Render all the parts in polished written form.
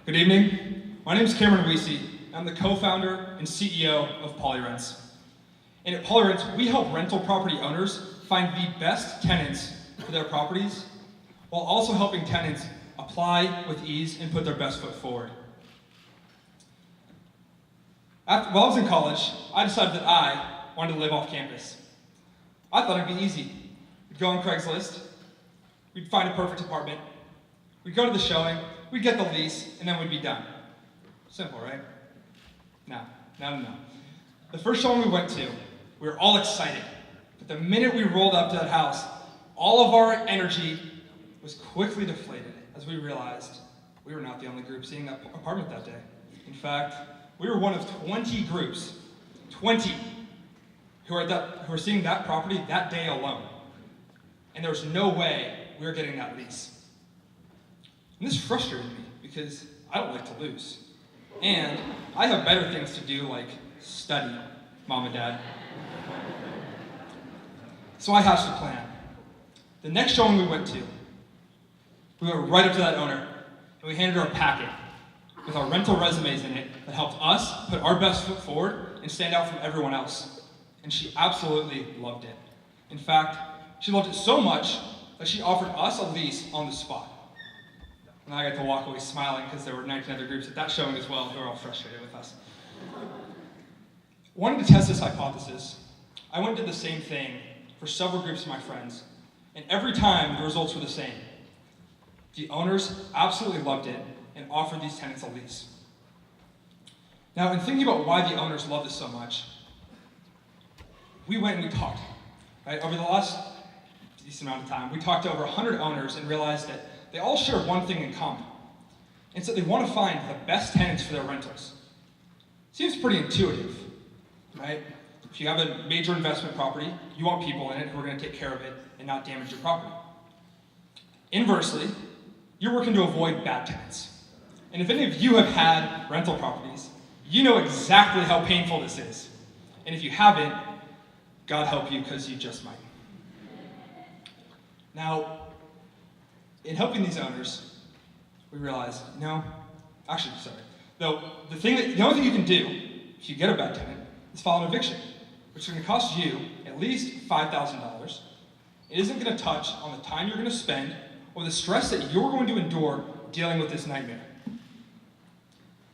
Good evening. My name is Cameron Weesey. I'm the co-founder and CEO of PolyRents. And at PolyRents, we help rental property owners find the best tenants for their properties, while also helping tenants apply with ease and put their best foot forward. While I was in college, I decided that I wanted to live off campus. I thought it'd be easy. We'd go on Craigslist, we'd find a perfect apartment, we'd go to the showing, we'd get the lease, and then we'd be done. Simple, right? No. The first showing we went to, we were all excited. But the minute we rolled up to that house, all of our energy was quickly deflated as we realized we were not the only group seeing that apartment that day. In fact, we were one of 20 groups, 20, who were seeing that property that day alone. And there was no way we were getting that lease. And this frustrated me because I don't like to lose. And I have better things to do, like study, Mom and Dad. So I hatched a plan. The next showing we went to, we went right up to that owner and we handed her a packet with our rental resumes in it that helped us put our best foot forward and stand out from everyone else. And she absolutely loved it. In fact, she loved it so much that she offered us a lease on the spot. And I got to walk away smiling because there were 19 other groups at that showing as well who were all frustrated with us. Wanting to test this hypothesis, I went and did the same thing for several groups of my friends, and every time the results were the same. The owners absolutely loved it and offered these tenants a lease. Now, in thinking about why the owners loved this so much, we went and we talked. Right? Over the last decent amount of time, we talked to over 100 owners and realized that they all share one thing in common. And so they want to find the best tenants for their rentals. Seems pretty intuitive, right? If you have a major investment property, you want people in it who are going to take care of it and not damage your property. Inversely, you're working to avoid bad tenants. And if any of you have had rental properties, you know exactly how painful this is. And if you haven't, God help you, because you just might. Now, in helping these owners, we realized, the only thing you can do if you get a bad tenant is file an eviction, which is going to cost you at least $5,000. It isn't going to touch on the time you're going to spend or the stress that you're going to endure dealing with this nightmare.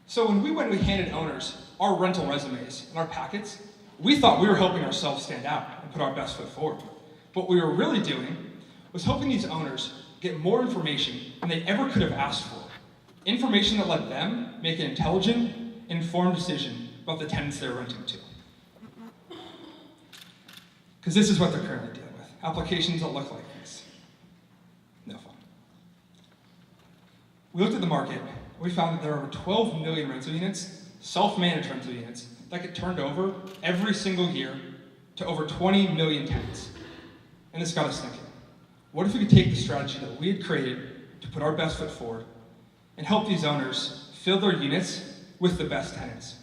So when we went and we handed owners our rental resumes and our packets, we thought we were helping ourselves stand out and put our best foot forward. But what we were really doing was helping these owners get more information than they ever could have asked for. Information that let them make an intelligent, informed decision about the tenants they're renting to. Because this is what they're currently dealing with. Applications that look like this. No fun. We looked at the market, and we found that there are over 12 million rental units, self-managed rental units, that get turned over every single year to over 20 million tenants. And this got us thinking. What if we could take the strategy that we had created to put our best foot forward and help these owners fill their units with the best tenants?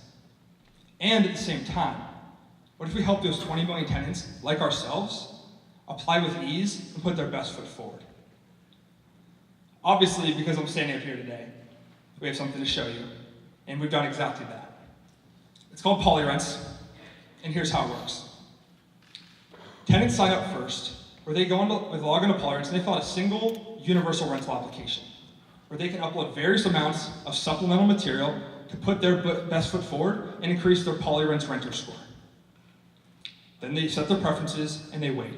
And at the same time, what if we help those 20 million tenants, like ourselves, apply with ease and put their best foot forward? Obviously, because I'm standing up here today, we have something to show you, and we've done exactly that. It's called PolyRents, and here's how it works. Tenants sign up first, where they log into PolyRents and they fill out a single universal rental application, where they can upload various amounts of supplemental material to put their best foot forward and increase their PolyRents renter score. Then they set their preferences and they wait.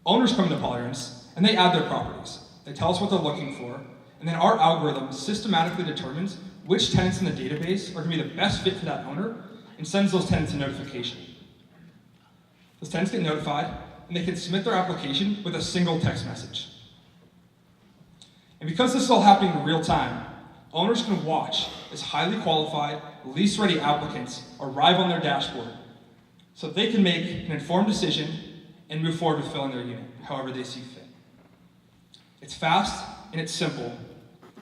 Owners come into PolyRents and they add their properties. They tell us what they're looking for, and then our algorithm systematically determines which tenants in the database are going to be the best fit for that owner and sends those tenants a notification. Those tenants get notified, and they can submit their application with a single text message. And because this is all happening in real time, owners can watch as highly qualified, lease-ready applicants arrive on their dashboard so they can make an informed decision and move forward with filling their unit, however they see fit. It's fast and it's simple,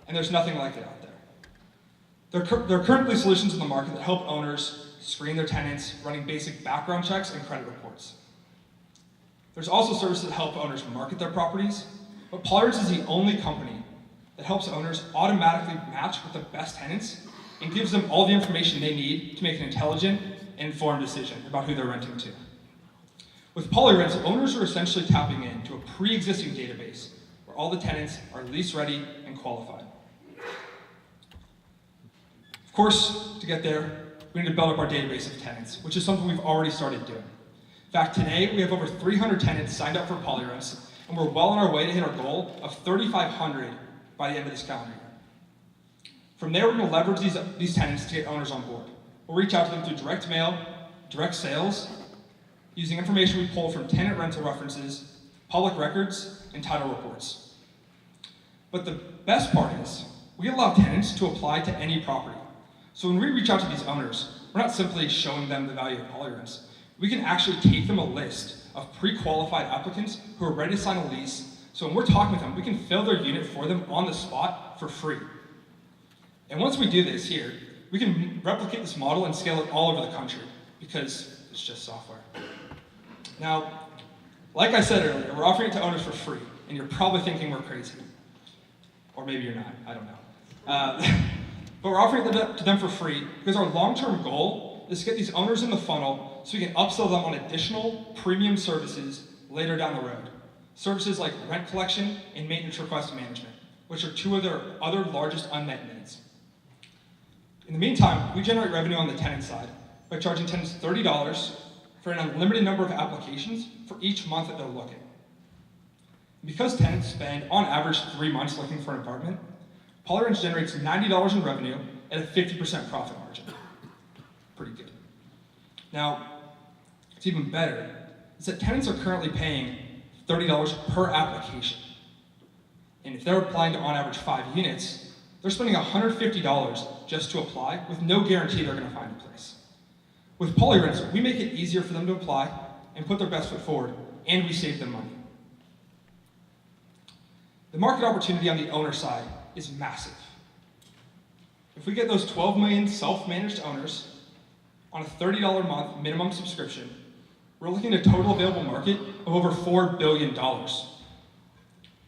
and there's nothing like it out there. There are currently solutions in the market that help owners screen their tenants, running basic background checks and credit reports. There's also services that help owners market their properties, but PolyRents is the only company that helps owners automatically match with the best tenants and gives them all the information they need to make an intelligent and informed decision about who they're renting to. With PolyRents, owners are essentially tapping into a pre-existing database where all the tenants are lease ready and qualified. Of course, to get there, we need to build up our database of tenants, which is something we've already started doing. In fact, today we have over 300 tenants signed up for PolyRents, and we're well on our way to hit our goal of 3,500 by the end of this calendar year. From there, we're going to leverage these tenants to get owners on board. We'll reach out to them through direct mail, direct sales, using information we pull from tenant rental references, public records, and title reports. But the best part is, we allow tenants to apply to any property. So when we reach out to these owners, we're not simply showing them the value of PolyRents. We can actually take them a list of pre-qualified applicants who are ready to sign a lease. So when we're talking with them, we can fill their unit for them on the spot for free. And once we do this here, we can replicate this model and scale it all over the country because it's just software. Now, like I said earlier, we're offering it to owners for free, and you're probably thinking we're crazy. Or maybe you're not, I don't know. But we're offering it to them for free because our long-term goal is to get these owners in the funnel so we can upsell them on additional premium services later down the road. Services like rent collection and maintenance request management, which are two of their other largest unmet needs. In the meantime, we generate revenue on the tenant side by charging tenants $30 for an unlimited number of applications for each month that they're looking. Because tenants spend, on average, 3 months looking for an apartment, PolyRents generates $90 in revenue at a 50% profit margin. Pretty good. Now, what's even better is that tenants are currently paying $30 per application. And if they're applying to, on average, 5 units, they're spending $150 just to apply with no guarantee they're going to find a place. With PolyRents, we make it easier for them to apply and put their best foot forward, and we save them money. The market opportunity on the owner side is massive. If we get those 12 million self-managed owners on a $30 a month minimum subscription, we're looking at a total available market of over $4 billion. And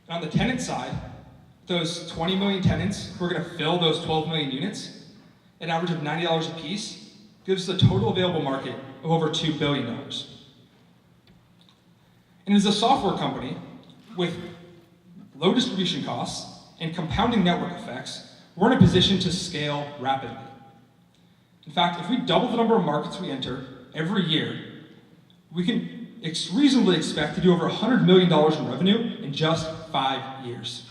on the tenant side, those 20 million tenants who are going to fill those 12 million units, an average of $90 a piece, gives us a total available market of over $2 billion. And as a software company with low distribution costs and compounding network effects, we're in a position to scale rapidly. In fact, if we double the number of markets we enter every year, we can reasonably expect to do over $100 million in revenue in just 5 years.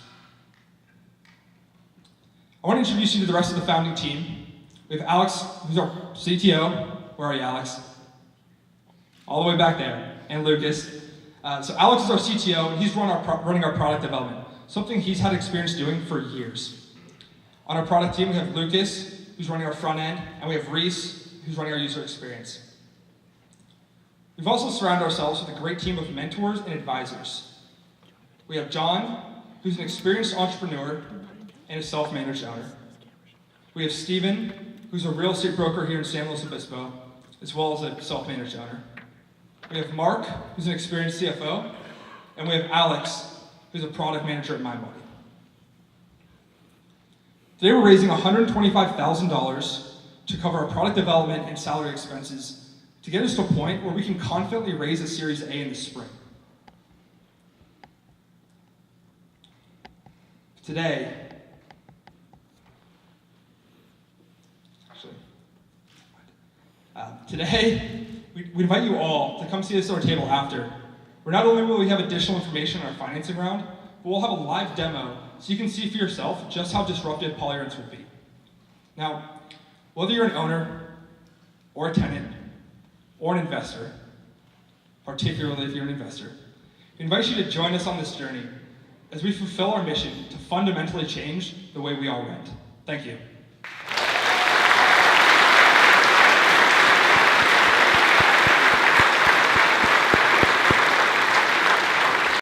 I want to introduce you to the rest of the founding team. We have Alex, who's our CTO. Where are you, Alex? All the way back there. And Lucas. So Alex is our CTO, and he's running our product development, something he's had experience doing for years. On our product team, we have Lucas, who's running our front end, and we have Reese, who's running our user experience. We've also surrounded ourselves with a great team of mentors and advisors. We have John, who's an experienced entrepreneur and a self-managed owner. We have Steven, who's a real estate broker here in San Luis Obispo, as well as a self-managed owner. We have Mark, who's an experienced CFO, and we have Alex, who's a product manager at MyBody. Today we're raising $125,000 to cover our product development and salary expenses to get us to a point where we can confidently raise a Series A in the spring. Today, we invite you all to come see us at our table after, where not only will we have additional information on our financing round, but we'll have a live demo so you can see for yourself just how disruptive PolyRents will be. Now, whether you're an owner or a tenant or an investor, particularly if you're an investor, we invite you to join us on this journey as we fulfill our mission to fundamentally change the way we all rent. Thank you.